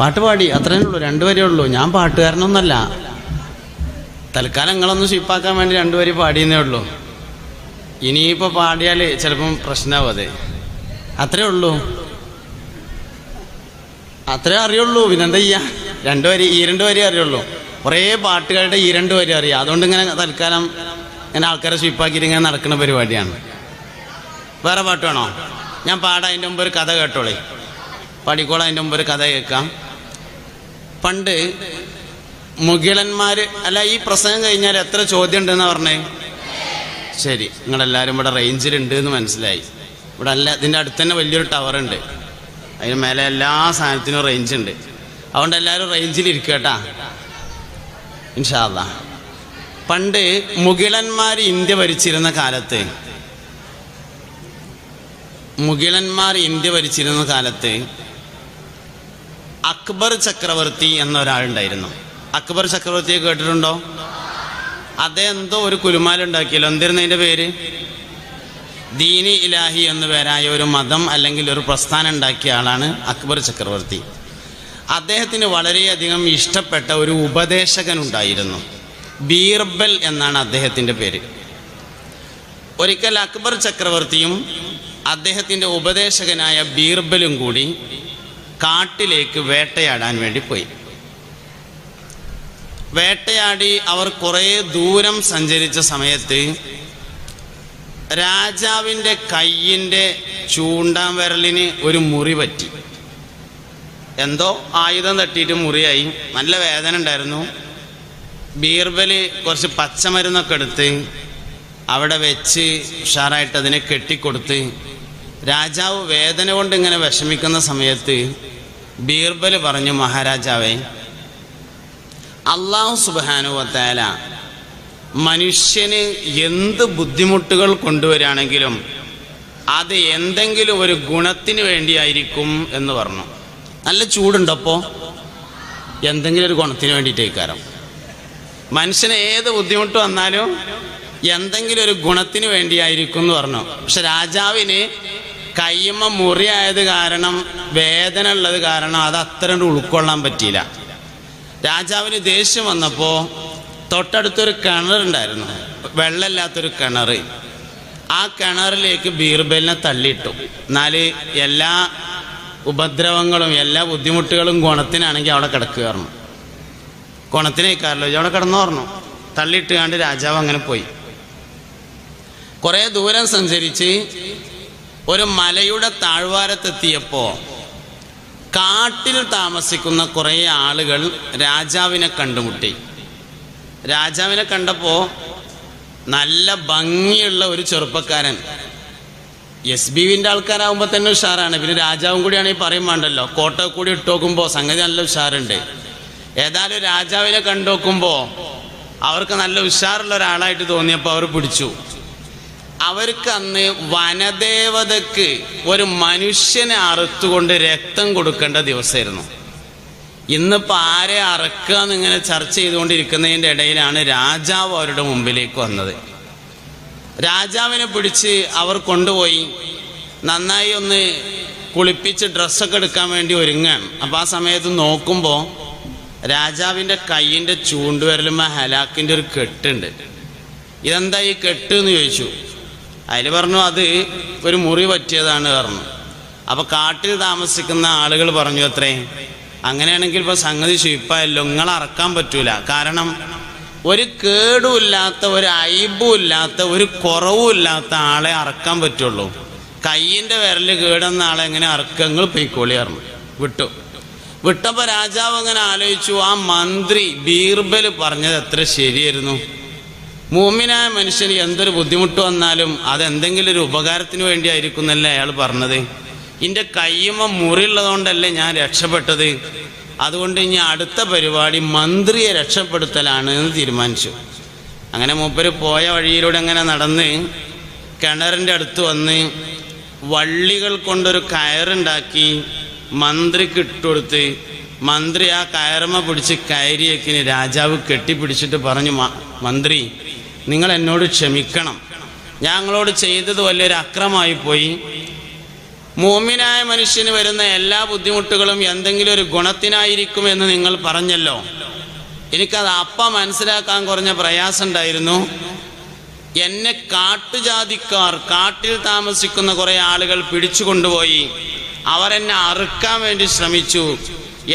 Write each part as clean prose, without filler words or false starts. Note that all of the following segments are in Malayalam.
പാട്ട് പാടി, അത്രേ ഉള്ളൂ, 2 വരേ ഉള്ളൂ. ഞാൻ പാട്ടുകാരനൊന്നല്ല, തൽക്കാലം നിങ്ങളൊന്ന് സ്വീപ്പാക്കാൻ വേണ്ടി 2 വരി പാടിയെന്നേ ഉള്ളൂ. ഇനിയിപ്പോൾ പാടിയാൽ ചിലപ്പം പ്രശ്നമാവും. അത് അത്രേ ഉള്ളൂ, അത്രേ അറിയുള്ളൂ. പിന്നെന്താ ചെയ്യുക? 2 വരി, ഈ 2 വരി അറിയുള്ളൂ. കുറേ പാട്ടുകാരുടെ ഈ 2 വരി അറിയാം. അതുകൊണ്ട് ഇങ്ങനെ തൽക്കാലം ഇങ്ങനെ ആൾക്കാരെ സ്വീപ്പാക്കിയിട്ട് ഇങ്ങനെ നടക്കുന്ന പരിപാടിയാണ്. വേറെ പാട്ട് വേണോ? ഞാൻ പാടാം, അതിൻ്റെ മുമ്പ് ഒരു കഥ കേട്ടോളേ. പാടിക്കോളാം, അതിൻ്റെ മുമ്പ് ഒരു കഥ കേൾക്കാം. പണ്ട് മുകിലന്മാർ, അല്ല, ഈ പ്രസംഗം കഴിഞ്ഞാൽ എത്ര ചോദ്യം ഉണ്ടെന്നാ പറഞ്ഞേ? ശരി, നിങ്ങളെല്ലാവരും ഇവിടെ റേഞ്ചിലുണ്ട് എന്ന് മനസ്സിലായി. ഇവിടെ അല്ല, ഇതിൻ്റെ അടുത്ത് തന്നെ വലിയൊരു ടവറുണ്ട്, അതിന് മേലെ എല്ലാ സാധനത്തിനും റേഞ്ച് ഉണ്ട്. അതുകൊണ്ട് എല്ലാവരും റേഞ്ചിലിരിക്കുക കേട്ടാ, ഇൻഷാ അല്ലാഹ്. പണ്ട് മുകിലന്മാർ ഇന്ത്യ ഭരിച്ചിരുന്ന കാലത്ത് അക്ബർ ചക്രവർത്തി എന്നൊരാളുണ്ടായിരുന്നു. അക്ബർ ചക്രവർത്തിയെ കേട്ടിട്ടുണ്ടോ? അദ്ദേഹം എന്തോ ഒരു കുലുമാലുണ്ടാക്കിയല്ലോ. എന്തായിരുന്നു അതിൻ്റെ പേര്? ദീനി ഇലാഹി എന്നു പേരായ ഒരു മതം അല്ലെങ്കിൽ ഒരു പ്രസ്ഥാനം ഉണ്ടാക്കിയ ആളാണ് അക്ബർ ചക്രവർത്തി. അദ്ദേഹത്തിന് വളരെയധികം ഇഷ്ടപ്പെട്ട ഒരു ഉപദേശകനുണ്ടായിരുന്നു. ബീർബൽ എന്നാണ് അദ്ദേഹത്തിൻ്റെ പേര്. ഒരിക്കൽ അക്ബർ ചക്രവർത്തിയും അദ്ദേഹത്തിൻ്റെ ഉപദേശകനായ ബീർബലും കൂടി കാട്ടിലേക്ക് വേട്ടയാടാൻ വേണ്ടി പോയി. വേട്ടയാടി അവർ കുറേ ദൂരം സഞ്ചരിച്ച സമയത്ത് രാജാവിൻ്റെ കയ്യിൻ്റെ ചൂണ്ടാൻ വിരലിന് ഒരു മുറി പറ്റി. എന്തോ ആയുധം തട്ടിയിട്ട് മുറിയായി. നല്ല വേദന ഉണ്ടായിരുന്നു. ബീർബൽ കുറച്ച് പച്ചമരുന്നൊക്കെ എടുത്ത് അവിടെ വെച്ച് ഉഷാറായിട്ട് അതിനെ കെട്ടിക്കൊടുത്ത്, രാജാവ് വേദന കൊണ്ട് ഇങ്ങനെ വിഷമിക്കുന്ന സമയത്ത് ബീർബൽ പറഞ്ഞു, മഹാരാജാവേ, അല്ലാഹു സുബ്ഹാനഹു വ തആല മനുഷ്യന് എന്ത് ബുദ്ധിമുട്ടുകൾ കൊണ്ടുവരികയാണെങ്കിലും അത് എന്തെങ്കിലും ഒരു ഗുണത്തിന് വേണ്ടിയായിരിക്കും എന്ന് പറഞ്ഞു. നല്ല ചൂടുണ്ടപ്പോൾ എന്തെങ്കിലും ഒരു ഗുണത്തിന് വേണ്ടിയിട്ടേക്കാരം. മനുഷ്യന് ഏത് ബുദ്ധിമുട്ട് വന്നാലും എന്തെങ്കിലും ഒരു ഗുണത്തിന് വേണ്ടിയായിരിക്കും എന്ന് പറഞ്ഞു. പക്ഷെ രാജാവിന് കയ്യമ്മ മുറിയായത് കാരണം, വേദന ഉള്ളത് കാരണം അത് അത്ര ഉൾക്കൊള്ളാൻ പറ്റിയില്ല. രാജാവിന് ദേഷ്യം വന്നപ്പോൾ തൊട്ടടുത്തൊരു കിണറുണ്ടായിരുന്നു, വെള്ളമില്ലാത്തൊരു കിണർ. ആ കിണറിലേക്ക് ബീർബലിനെ തള്ളിയിട്ടു. എന്നാൽ എല്ലാ ഉപദ്രവങ്ങളും എല്ലാ ബുദ്ധിമുട്ടുകളും ഗുണത്തിനാണെങ്കിൽ അവിടെ കിടക്കുകയായിരുന്നു. ഗുണത്തിനേക്കാരല്ലോ, അവിടെ കിടന്നു പറഞ്ഞു. തള്ളിയിട്ട് കണ്ട് രാജാവ് അങ്ങനെ പോയി. കുറേ ദൂരം സഞ്ചരിച്ച് ഒരു മലയുടെ താഴ്വാരത്തെത്തിയപ്പോൾ കാട്ടിൽ താമസിക്കുന്ന കുറേ ആളുകൾ രാജാവിനെ കണ്ടുമുട്ടി. രാജാവിനെ കണ്ടപ്പോൾ നല്ല ഭംഗിയുള്ള ഒരു ചെറുപ്പക്കാരൻ. SBVൻ്റെ ആൾക്കാരാകുമ്പോൾ തന്നെ ഉഷാറാണ്, പിന്നെ രാജാവും കൂടിയാണെങ്കിൽ പറയും വേണ്ടല്ലോ. കോട്ട കൂടി ഇട്ട് നോക്കുമ്പോൾ സംഗതി നല്ല ഉഷാറുണ്ട്. ഏതായാലും രാജാവിനെ കണ്ടു നോക്കുമ്പോൾ അവർക്ക് നല്ല ഉഷാറുള്ള ഒരാളായിട്ട് തോന്നിയപ്പോൾ അവർ പിടിച്ചു. അവർക്ക് അന്ന് വനദേവതക്ക് ഒരു മനുഷ്യനെ അറുത്തുകൊണ്ട് രക്തം കൊടുക്കേണ്ട ദിവസമായിരുന്നു. ഇന്നിപ്പോൾ ആരെ അറക്കുക എന്നിങ്ങനെ ചർച്ച ചെയ്തുകൊണ്ടിരിക്കുന്നതിൻ്റെ ഇടയിലാണ് രാജാവ് അവരുടെ മുമ്പിലേക്ക് വന്നത്. രാജാവിനെ പിടിച്ച് അവർ കൊണ്ടുപോയി നന്നായി ഒന്ന് കുളിപ്പിച്ച് ഡ്രസ്സൊക്കെ എടുക്കാൻ വേണ്ടി ഒരുങ്ങാണ്. അപ്പോൾ ആ സമയത്ത് നോക്കുമ്പോൾ രാജാവിൻ്റെ കയ്യിൻ്റെ ചൂണ്ടുവിരലുമ്പോൾ ഹലാക്കിൻ്റെ ഒരു കെട്ടുണ്ട്. ഇതെന്താ ഈ കെട്ട് എന്ന് ചോദിച്ചു. അതിൽ പറഞ്ഞു അത് ഒരു മുറി പറ്റിയതാണ് പറഞ്ഞു. അപ്പോൾ കാട്ടിൽ താമസിക്കുന്ന ആളുകൾ പറഞ്ഞു, അത്രേ, അങ്ങനെയാണെങ്കിൽ ഇപ്പോൾ സംഗതി ശുയിപ്പായല്ലോ, നിങ്ങൾ അറക്കാൻ പറ്റൂല. കാരണം ഒരു കേടുമില്ലാത്ത, ഒരു അയിബുമില്ലാത്ത, ഒരു കുറവുമില്ലാത്ത ആളെ അറക്കാൻ പറ്റുള്ളൂ. കയ്യിൻ്റെ വിരല് കേടുന്ന ആളെ എങ്ങനെ അറക്കുക, നിങ്ങൾ പൊയ്ക്കോളി പറഞ്ഞു. വിട്ടപ്പോൾ രാജാവ് അങ്ങനെ ആലോചിച്ചു, ആ മന്ത്രി ബീർബൽ പറഞ്ഞത് എത്ര ശരിയായിരുന്നു. മുഅ്മിനായ മനുഷ്യന് എന്തൊരു ബുദ്ധിമുട്ട് വന്നാലും അതെന്തെങ്കിലും ഒരു ഉപകാരത്തിന് വേണ്ടിയായിരിക്കും എന്നല്ലേ അയാൾ പറഞ്ഞത്. എൻ്റെ കയ്യുമ്മ മുറിയുള്ളതുകൊണ്ടല്ലേ ഞാൻ രക്ഷപ്പെട്ടത്. അതുകൊണ്ട് ഇനി അടുത്ത പരിപാടി മന്ത്രിയെ രക്ഷപ്പെടുത്തലാണ് എന്ന് തീരുമാനിച്ചു. അങ്ങനെ മൂപ്പര് പോയ വഴിയിലൂടെ അങ്ങനെ നടന്ന് കിണറിൻ്റെ അടുത്ത് വന്ന് വള്ളികൾ കൊണ്ടൊരു കയറുണ്ടാക്കി മന്ത്രിക്ക് ഇട്ടുകൊടുത്ത്, മന്ത്രി ആ കയറുമ്മ പിടിച്ച് കയറിയേക്കിന് രാജാവ് കെട്ടിപ്പിടിച്ചിട്ട് പറഞ്ഞു, മന്ത്രി, നിങ്ങൾ എന്നോട് ക്ഷമിക്കണം, ഞങ്ങളോട് ചെയ്തത് വലിയൊരു അക്രമമായി പോയി. മുഅ്മിനായ മനുഷ്യന് വരുന്ന എല്ലാ ബുദ്ധിമുട്ടുകളും എന്തെങ്കിലും ഒരു ഗുണത്തിനായിരിക്കും എന്ന് നിങ്ങൾ പറഞ്ഞല്ലോ. എനിക്കത് അപ്പം മനസ്സിലാക്കാൻ കുറഞ്ഞ പ്രയാസം ഉണ്ടായിരുന്നു. എന്നെ കാട്ടുജാതിക്കാർ, കാട്ടിൽ താമസിക്കുന്ന കുറേ ആളുകൾ പിടിച്ചു കൊണ്ടുപോയി. അവരെന്നെ അറുക്കാൻ വേണ്ടി ശ്രമിച്ചു.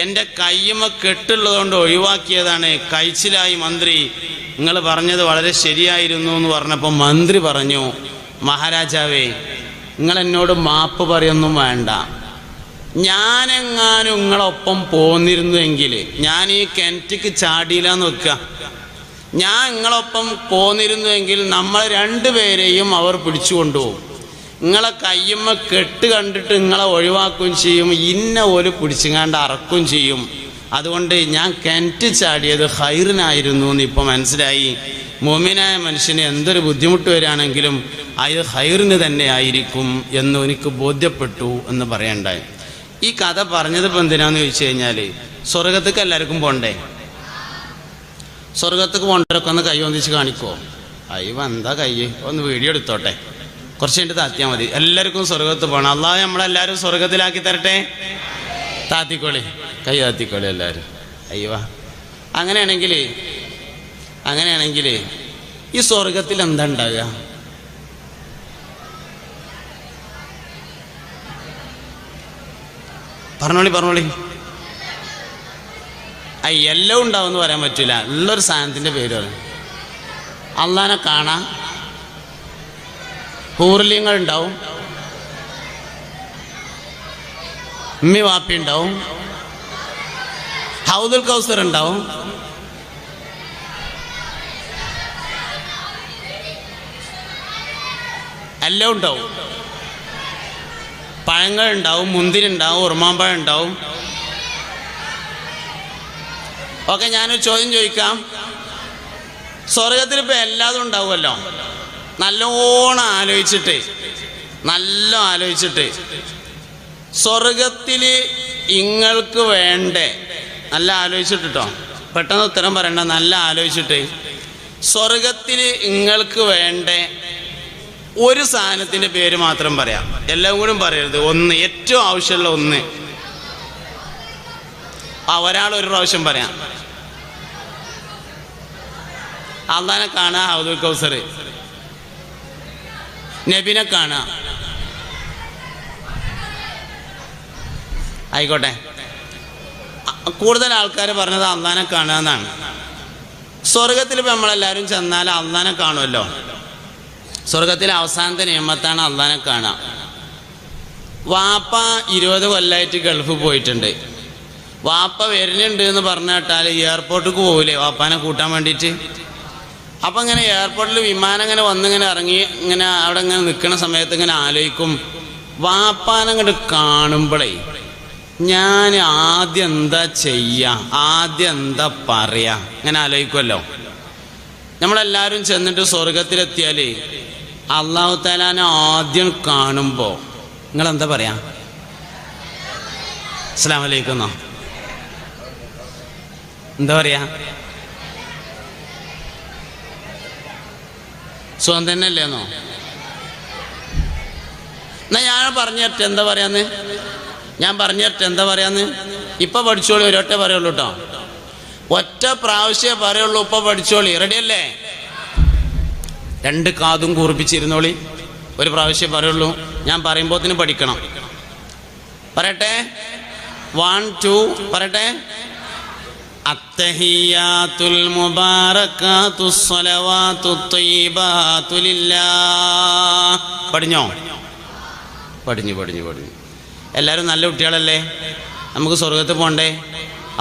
എൻ്റെ കയ്യുമ്മ കെട്ടുള്ളതുകൊണ്ട് ഒഴിവാക്കിയതാണ്. കഴിച്ചിലായി മന്ത്രി, നിങ്ങൾ പറഞ്ഞത് വളരെ ശരിയായിരുന്നു എന്ന് പറഞ്ഞപ്പോൾ മന്ത്രി പറഞ്ഞു, മഹാരാജാവേ, നിങ്ങൾ എന്നോട് മാപ്പ് പറയൊന്നും വേണ്ട. ഞാനെങ്ങാനും നിങ്ങളൊപ്പം പോന്നിരുന്നുവെങ്കിൽ, ഞാൻ ഈ കിണറ്റിക്ക് ചാടിയില്ലാന്ന് വെക്കുക, ഞാൻ നിങ്ങളൊപ്പം പോന്നിരുന്നുവെങ്കിൽ നമ്മൾ രണ്ടുപേരെയും അവർ പിടിച്ചു കൊണ്ടുപോകും. നിങ്ങളെ കയ്യുമ്മ കെട്ട് കണ്ടിട്ട് നിങ്ങളെ ഒഴിവാക്കുകയും ചെയ്യും, ഇന്ന ഒരു പിടിച്ചുങ്ങാണ്ട് അറക്കുകയും ചെയ്യും. അതുകൊണ്ട് ഞാൻ കിണറ്റ് ചാടിയത് ഖൈറിനായിരുന്നു എന്ന് ഇപ്പോൾ മനസ്സിലായി. മുഅ്മിനായ മനുഷ്യന് എന്തൊരു ബുദ്ധിമുട്ട് വരികയാണെങ്കിലും അത് ഖൈറിന് തന്നെ ആയിരിക്കും എന്ന് എനിക്ക് ബോധ്യപ്പെട്ടു എന്ന് പറയണ്ടായി. ഈ കഥ പറഞ്ഞതിപ്പോൾ എന്തിനാന്ന് ചോദിച്ചു കഴിഞ്ഞാൽ, സ്വർഗത്തേക്ക് എല്ലാവർക്കും പോണ്ടേ? സ്വർഗത്തേക്ക് പോണ്ടവരൊക്കെ ഒന്ന് കൈ ഒന്നിച്ച് കാണിക്കുമോ? അയ്യോ എന്താ കൈ, ഒന്ന് വീഡിയോ എടുത്തോട്ടെ, കുറച്ച് കഴിഞ്ഞിട്ട് താത്തിയാൽ മതി. എല്ലാവർക്കും സ്വർഗത്ത് പോകണം. അല്ലാഹു നമ്മളെല്ലാവരും സ്വർഗത്തിലാക്കി തരട്ടെ. താത്തിക്കോളി, കൈ താത്തിക്കോളി എല്ലാവരും. അയ്യോ, അങ്ങനെയാണെങ്കിൽ ഈ സ്വർഗത്തിൽ എന്താ ഉണ്ടാവുക? പറഞ്ഞോളി. എല്ലാം ഉണ്ടാവും എന്ന് പറയാൻ പറ്റില്ല. ഉള്ളൊരു സാധനത്തിൻ്റെ പേര് പറയും. അള്ളാനെ കാണാം, ഹൂർലിങ്ങൾ ഉണ്ടാവും, ഉമ്മി വാപ്പി ഉണ്ടാവും, ഹൗദുൽ കൗസർ ഉണ്ടാവും, എല്ലാം ഉണ്ടാവും. പഴങ്ങൾ ഉണ്ടാവും, മുന്തിരി ഉണ്ടാവും, ഉറുമാമ്പഴം ഉണ്ടാവും. ഓക്കെ, ഞാനൊരു ചോദ്യം ചോദിക്കാം. സ്വർഗത്തിൽ ഇപ്പം എല്ലാതും ഉണ്ടാവുമല്ലോ. നല്ലോണം ആലോചിച്ചിട്ട് സ്വർഗത്തിൽ ഇങ്ങൾക്ക് വേണ്ടേ, നല്ല ആലോചിച്ചിട്ടോ, പെട്ടെന്ന് ഉത്തരം പറയണ്ട, നല്ല ആലോചിച്ചിട്ട് സ്വർഗത്തിൽ ഇങ്ങൾക്ക് വേണ്ടേ ഒരു സാധനത്തിൻ്റെ പേര് മാത്രം പറയാം. എല്ലാം കൂടി പറയരുത്. ഒന്ന്, ഏറ്റവും ആവശ്യമുള്ള ഒന്ന്. ഒരാൾ ഒരു പ്രാവശ്യം പറയാം. അള്ളാനെ കാണാ, ഹൗദുൽ കൗസർ, നബിനെ കാണാ. ആയിക്കോട്ടെ, കൂടുതൽ ആൾക്കാർ പറഞ്ഞത് അള്ളാനെ കാണുക എന്നാണ്. സ്വർഗത്തിൽ ഇപ്പം നമ്മളെല്ലാവരും ചെന്നാൽ അള്ളാനെ കാണുമല്ലോ. സ്വർഗത്തിലെ അവസാനത്തെ നിയമത്താണ് അള്ളാനെ കാണുക. വാപ്പ 20 കൊല്ലമായിട്ട് ഗൾഫ് പോയിട്ടുണ്ട്. വാപ്പ വരുന്നുണ്ട് എന്ന് പറഞ്ഞു കേട്ടാൽ എയർപോർട്ടിലേക്ക് പോകില്ലേ വാപ്പാനെ കൂട്ടാൻ വേണ്ടിയിട്ട്? അപ്പം ഇങ്ങനെ എയർപോർട്ടിൽ വിമാനം ഇങ്ങനെ വന്നിങ്ങനെ ഇറങ്ങി ഇങ്ങനെ അവിടെ ഇങ്ങനെ നിൽക്കുന്ന സമയത്ത് ഇങ്ങനെ ആലോചിക്കും, വാപ്പാനങ്ങോട്ട് കാണുമ്പോഴേ ഞാൻ ആദ്യം എന്താ ചെയ്യുക, ആദ്യം എന്താ പറയുക, ഇങ്ങനെ ആലോചിക്കുമല്ലോ. നമ്മളെല്ലാവരും ചെന്നിട്ട് സ്വർഗത്തിലെത്തിയാൽ അള്ളാഹു തആലാനെ ആദ്യം കാണുമ്പോൾ നിങ്ങളെന്താ പറയാ? അസ്സലാമു അലൈക്കും എന്നോ എന്താ പറയാ? സുഖം തന്നെ അല്ലേന്നോ? എന്നാ ഞാൻ പറഞ്ഞു തരട്ടെ എന്താ പറയാന്ന്. ഇപ്പം പഠിച്ചോളി, ഒരൊറ്റ പറയുള്ളൂ കേട്ടോ, ഒറ്റ പ്രാവശ്യമേ പറയുള്ളൂ. ഇപ്പം പഠിച്ചോളി, റെഡിയല്ലേ? 2 കാതും കൂർപ്പിച്ചിരുന്നോളി. ഒരു പ്രാവശ്യമേ പറയുള്ളൂ. ഞാൻ പറയുമ്പോത്തിന് പഠിക്കണം. പറയട്ടെ, 1 2 പറയട്ടെ. അത്തഹിയാത്തുൽ മുബാറകാതുസ് സ്വലവാതുത് ത്വയ്യിബാതു ലില്ലാഹ്. പഠിഞ്ഞോ? പഠിഞ്ഞു. എല്ലാവരും നല്ല കുട്ടികളല്ലേ? നമുക്ക് സ്വർഗത്തിൽ പോണ്ടേ?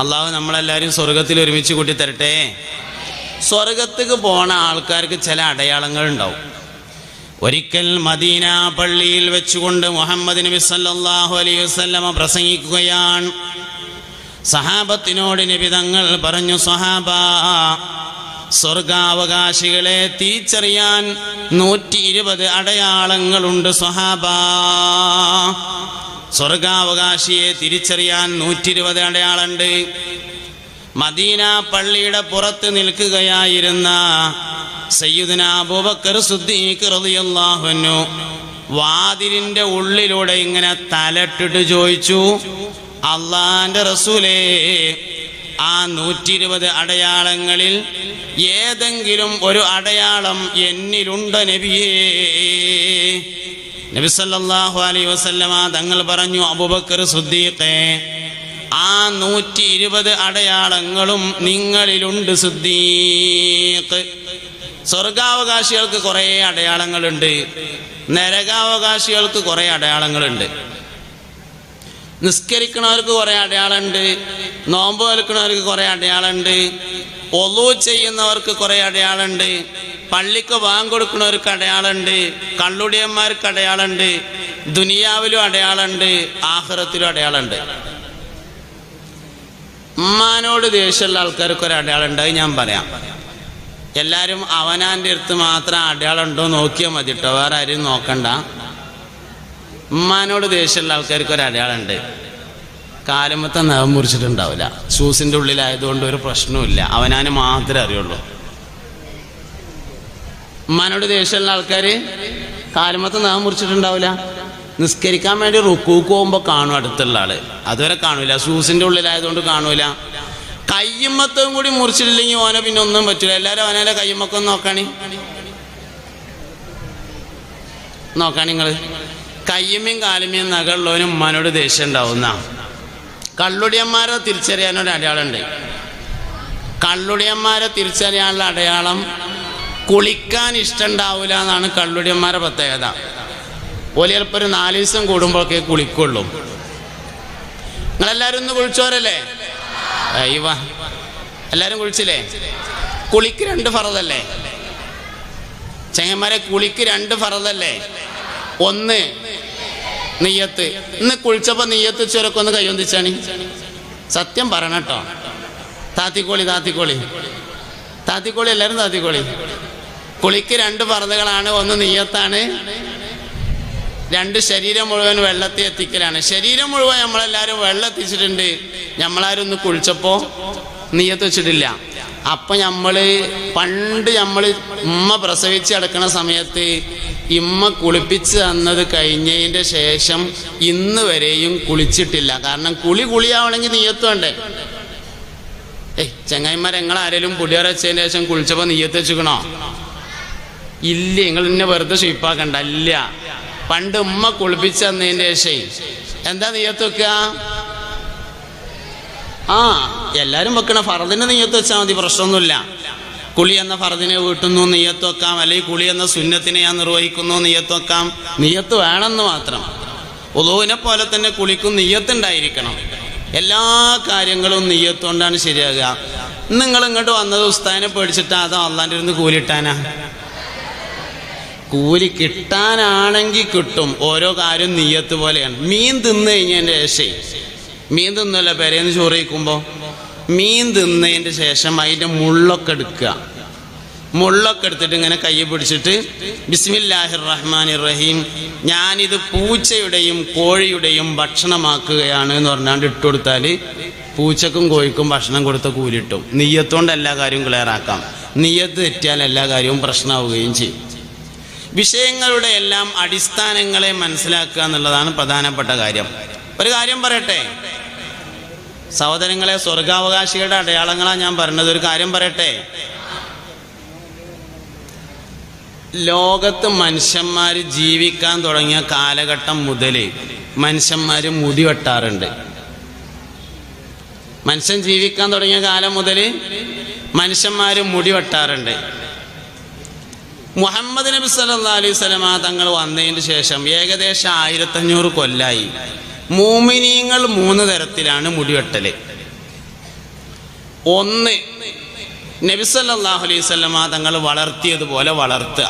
അള്ളാഹു നമ്മളെല്ലാവരും സ്വർഗത്തിൽ ഒരുമിച്ച് കൂട്ടി തരട്ടെ. സ്വർഗത്തേക്ക് പോണ ആൾക്കാർക്ക് ചില അടയാളങ്ങൾ ഉണ്ടാവും. ഒരിക്കൽ മദീന പള്ളിയിൽ വെച്ചുകൊണ്ട് മുഹമ്മദ് നബി സല്ലല്ലാഹു അലൈഹി വസല്ലമ പ്രസംഗിക്കുകയാണ്. സഹാബത്തിനോട് നബി തങ്ങൾ പറഞ്ഞു, സഹാബ, സ്വർഗാവകാശികളെ തിരിച്ചറിയാൻ 120 അടയാളങ്ങളുണ്ട്. സഹാബ, സ്വർഗാവകാശിയെ തിരിച്ചറിയാൻ 120 അടയാളമുണ്ട്. മദീന പള്ളിയുടെ പുറത്ത് നിൽക്കുകയായിരുന്ന സയ്യിദുനാ അബൂബക്കർ സിദ്ദീഖ് റളിയല്ലാഹു അൻഹു വാതിലിന്റെ ഉള്ളിലൂടെ ഇങ്ങനെ തലട്ടിട്ട് ചോദിച്ചു, അള്ളാന്റെ റസൂലേ, ആ 120 അടയാളങ്ങളിൽ ഏതെങ്കിലും ഒരു അടയാളം എന്നിലുണ്ടോ നബിയേ? നബി സല്ലല്ലാഹു അലൈഹി വസല്ലമ തങ്ങൾ പറഞ്ഞു, അബൂബക്കർ സിദ്ദീഖേ, ആ 120 അടയാളങ്ങളും നിങ്ങളിലുണ്ട് സിദ്ദീഖ്. സ്വർഗാവകാശികൾക്ക് കുറെ അടയാളങ്ങളുണ്ട്, നരകാവകാശികൾക്ക് കുറെ അടയാളങ്ങളുണ്ട്. നിസ്കരിക്കണവർക്ക് കുറെ അടയാളമുണ്ട്, നോമ്പ് വെൽക്കണവർക്ക് കുറെ അടയാളമുണ്ട്, ഒളു ചെയ്യുന്നവർക്ക് കുറെ അടയാളമുണ്ട്, പള്ളിക്ക് ബാങ്ക് കൊടുക്കുന്നവർക്ക് അടയാളമുണ്ട്, കള്ളുടിയന്മാർക്ക് അടയാളമുണ്ട്, ദുനിയാവിലും അടയാളമുണ്ട്, ആഖിറത്തിലും അടയാളമുണ്ട്. ഉമ്മാനോട് ദേഷ്യമുള്ള ആൾക്കാർക്ക് ഒരു അടയാളം ഉണ്ട്, ഞാൻ പറയാം. എല്ലാവരും അവനാൻ്റെ അടുത്ത് മാത്രം അടയാളം ഉണ്ടോ നോക്കിയാൽ മതി കേട്ടോ, വേറെ ആരും നോക്കണ്ട. ഉമ്മാനോട് ദേഷ്യമുള്ള ആൾക്കാർക്ക് ഒരു അടയാളം ഉണ്ട്, കാലുമത്തെ നഖം മുറിച്ചിട്ടുണ്ടാവില്ല. ഷൂസിൻ്റെ ഉള്ളിലായതുകൊണ്ട് ഒരു പ്രശ്നവുമില്ല, അവനാന് മാത്രമേ അറിയുള്ളൂ. ഉമ്മാനോട് ദേഷ്യമുള്ള ആൾക്കാർ കാലുമത്തെ നഖം മുറിച്ചിട്ടുണ്ടാവില്ല. നിസ്കരിക്കാൻ വേണ്ടി റുക്കൂക്ക് പോകുമ്പോൾ കാണും അടുത്തുള്ള ആള്, അതുവരെ കാണൂല, ഷൂസിൻ്റെ ഉള്ളിലായതുകൊണ്ട് കാണൂല. കയ്യുമ്മത്തും കൂടി മുറിച്ചിട്ടില്ലെങ്കിൽ ഓനെ പിന്നെ ഒന്നും പറ്റൂല. എല്ലാവരും അവനെ കയ്യുമ്മക്കൊന്ന് നോക്കാണി നിങ്ങൾ. കയ്യുമ്മയും കാലുമ്മയും നഗറുള്ളവനും ഉമ്മാനോട് ദേഷ്യം ഉണ്ടാവുന്ന. കള്ളുടിയന്മാരെ തിരിച്ചറിയാനൊരു അടയാളമുണ്ട്. കള്ളുടിയന്മാരെ തിരിച്ചറിയാനുള്ള അടയാളം കുളിക്കാൻ ഇഷ്ടമുണ്ടാവില്ല എന്നാണ് കള്ളുടിയന്മാരുടെ പ്രത്യേകത. ഓല് ചിലപ്പോൾ ഒരു 4 ദിവസം കൂടുമ്പോഴൊക്കെ കുളിക്കുള്ളൂ. നിങ്ങളെല്ലാവരും ഒന്ന് കുളിച്ചോരല്ലേ? അയ്യവ, എല്ലാവരും കുളിച്ചില്ലേ? കുളിക്ക് 2 ഫറദല്ലേ ചെങ്ങന്മാരെ? കുളിക്ക് 2 ഫറദല്ലേ? ഒന്ന് നിയ്യത്ത്. ഇന്ന് കുളിച്ചപ്പോൾ നിയ്യത്ത് ചുരൊക്കെ ഒന്ന് കയ്യൊന്നിച്ചാണ്. സത്യം പറയണം കേട്ടോ. താത്തിക്കോളി എല്ലാവരും താത്തിക്കോളി. കുളിക്ക് 2 ഫറദുകളാണ്. ഒന്ന് നിയ്യത്താണ്, 2 ശരീരം മുഴുവൻ വെള്ളത്തിൽ എത്തിക്കലാണ്. ശരീരം മുഴുവൻ നമ്മളെല്ലാവരും വെള്ളം എത്തിച്ചിട്ടുണ്ട്, നമ്മളാരും ഒന്ന് കുളിച്ചപ്പോൾ നിയ്യത്ത് വെച്ചിട്ടില്ല. അപ്പം പണ്ട് ഉമ്മ പ്രസവിച്ച് കിടക്കുന്ന സമയത്ത് ഇമ്മ കുളിപ്പിച്ച് തന്നത് കഴിഞ്ഞതിൻ്റെ ശേഷം ഇന്ന് വരെയും കുളിച്ചിട്ടില്ല. കാരണം കുളിയാവണമെങ്കിൽ നിയ്യത്ത് വേണ്ടേ? ചങ്ങായിമാരെങ്ങളാരേലും പുടിയറ വെച്ചതിന് ശേഷം കുളിച്ചപ്പോൾ നിയ്യത്ത് വെച്ചിക്കണോ? ഇല്ല. നിങ്ങൾ ഇന്നെ വെറുതെ ഷീപ്പാക്കണ്ട. ഇല്ല, പണ്ട് ഉമ്മ കുളിപ്പിച്ച് തന്നതിൻ്റെ ശേഷം എന്താ നിയ്യത്ത് വെക്കുക? എല്ലാവരും വെക്കണ ഫറദിന് നിയ്യത്ത് വെച്ചാൽ മതി, പ്രശ്നമൊന്നുമില്ല. കുളി എന്ന ഫറദിനെ വീട്ടുന്നു നിയ്യത്ത് വെക്കാം, അല്ലെങ്കിൽ കുളി എന്ന സുന്നത്തിനെ ഞാൻ നിർവഹിക്കുന്നു നിയ്യത്ത് വെക്കാം. നിയ്യത്ത് വേണമെന്ന് മാത്രം. ഉളൂവിനെ പോലെ തന്നെ കുളിക്കും നിയ്യത്തുണ്ടായിരിക്കണം. എല്ലാ കാര്യങ്ങളും നിയ്യത്ത് കൊണ്ടാണ് ശരിയാകുക. നിങ്ങൾ ഇങ്ങോട്ട് വന്നത് ഉസ്താദിനെ പേടിച്ചിട്ടാ അതോ അള്ളാൻ്റെ ഇരുന്ന് കൂലിട്ടാനാ? കൂലി കിട്ടാനാണെങ്കിൽ കിട്ടും. ഓരോ കാര്യം നിയ്യത്ത് പോലെയാണ്. മീൻ തിന്നു കഴിഞ്ഞതിൻ്റെ ശേഷം, മീൻ തിന്നല്ല പെരേന്ന് ചോറ് കഴിക്കുമ്പോൾ, മീൻ തിന്നതിൻ്റെ ശേഷം അതിൻ്റെ മുള്ളൊക്കെ എടുക്കുക. മുള്ളൊക്കെ എടുത്തിട്ട് ഇങ്ങനെ കൈ പിടിച്ചിട്ട് ബിസ്മില്ലാഹിർ റഹ്മാനിർ റഹീം, ഞാനിത് പൂച്ചയുടെയും കോഴിയുടെയും ഭക്ഷണമാക്കുകയാണ് എന്ന് പറഞ്ഞാണ്ട് ഇട്ടുകൊടുത്താൽ പൂച്ചക്കും കോഴിക്കും ഭക്ഷണം കൊടുത്ത കൂലിട്ടും. നിയ്യത്തുകൊണ്ട് എല്ലാ കാര്യവും ക്ലിയർ ആക്കാം. നിയ്യത്ത് തെറ്റിയാൽ എല്ലാ കാര്യവും പ്രശ്നമാവുകയും ചെയ്യും. വിഷയങ്ങളുടെ എല്ലാം അടിസ്ഥാനങ്ങളെ മനസ്സിലാക്കുക എന്നുള്ളതാണ് പ്രധാനപ്പെട്ട കാര്യം. ഒരു കാര്യം പറയട്ടെ സഹോദരങ്ങളെ, സ്വർഗാവകാശികളുടെ അടയാളങ്ങളാണ് ഞാൻ പറഞ്ഞത്. ഒരു കാര്യം പറയട്ടെ, ലോകത്ത് മനുഷ്യന്മാർ ജീവിക്കാൻ തുടങ്ങിയ കാലഘട്ടം മുതൽ മനുഷ്യന്മാർ മുടി വെട്ടാറുണ്ട്. മനുഷ്യൻ ജീവിക്കാൻ തുടങ്ങിയ കാലം മുതൽ മനുഷ്യന്മാർ മുടി വെട്ടാറുണ്ട്. മുഹമ്മദ് നബി സല്ലല്ലാഹു അലൈഹി വസല്ലമ തങ്ങൾ വന്നതിന് ശേഷം ഏകദേശം 1500 കൊല്ലായി മൂമിനീങ്ങൾ 3 തരത്തിലാണ് മുടിവെട്ടൽ. ഒന്ന്, നബി സല്ലല്ലാഹു അലൈഹി വസല്ലമ തങ്ങൾ വളർത്തിയതുപോലെ വളർത്തുക.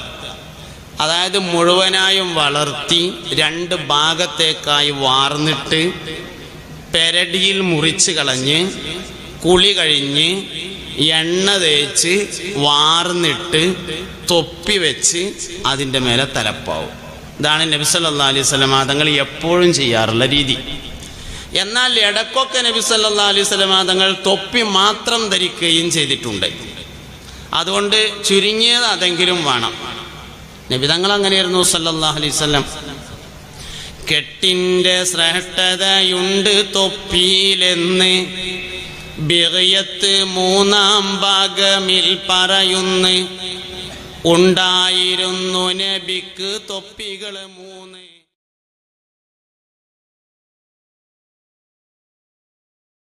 അതായത് മുഴുവനായും വളർത്തി 2 ഭാഗത്തേക്കായി വാർന്നിട്ട് പെരടിയിൽ മുറിച്ച് കളഞ്ഞ് കുളി കഴിഞ്ഞ് എണ്ണ തേച്ച് വാർന്നിട്ട് തൊപ്പി വെച്ച് അതിൻ്റെ മേലെ തലപ്പാവും. ഇതാണ് നബി സല്ലല്ലാഹു അലൈഹി വസല്ലമ തങ്ങൾ എപ്പോഴും ചെയ്യാറുള്ള രീതി. എന്നാൽ ഇടയ്ക്കൊക്കെ നബി സല്ലല്ലാഹു അലൈഹി വസല്ലമ തങ്ങൾ തൊപ്പി മാത്രം ധരിക്കുകയും ചെയ്തിട്ടുണ്ട്. അതുകൊണ്ട് ചുരുങ്ങിയത് അതെങ്കിലും വേണം. നബി തങ്ങൾ അങ്ങനെയായിരുന്നു സല്ലല്ലാഹു അലൈഹി വസല്ലം. കെട്ടിൻ്റെ ശ്രേഷ്ഠതയുണ്ട് തൊപ്പിയിലെന്ന് ബിഗ്യത്ത് 3-ാം ഭാഗമിൽ പറയുന്നു. ഉണ്ടായിരുന്നു നബിക്ക് തൊപ്പികൾ 3.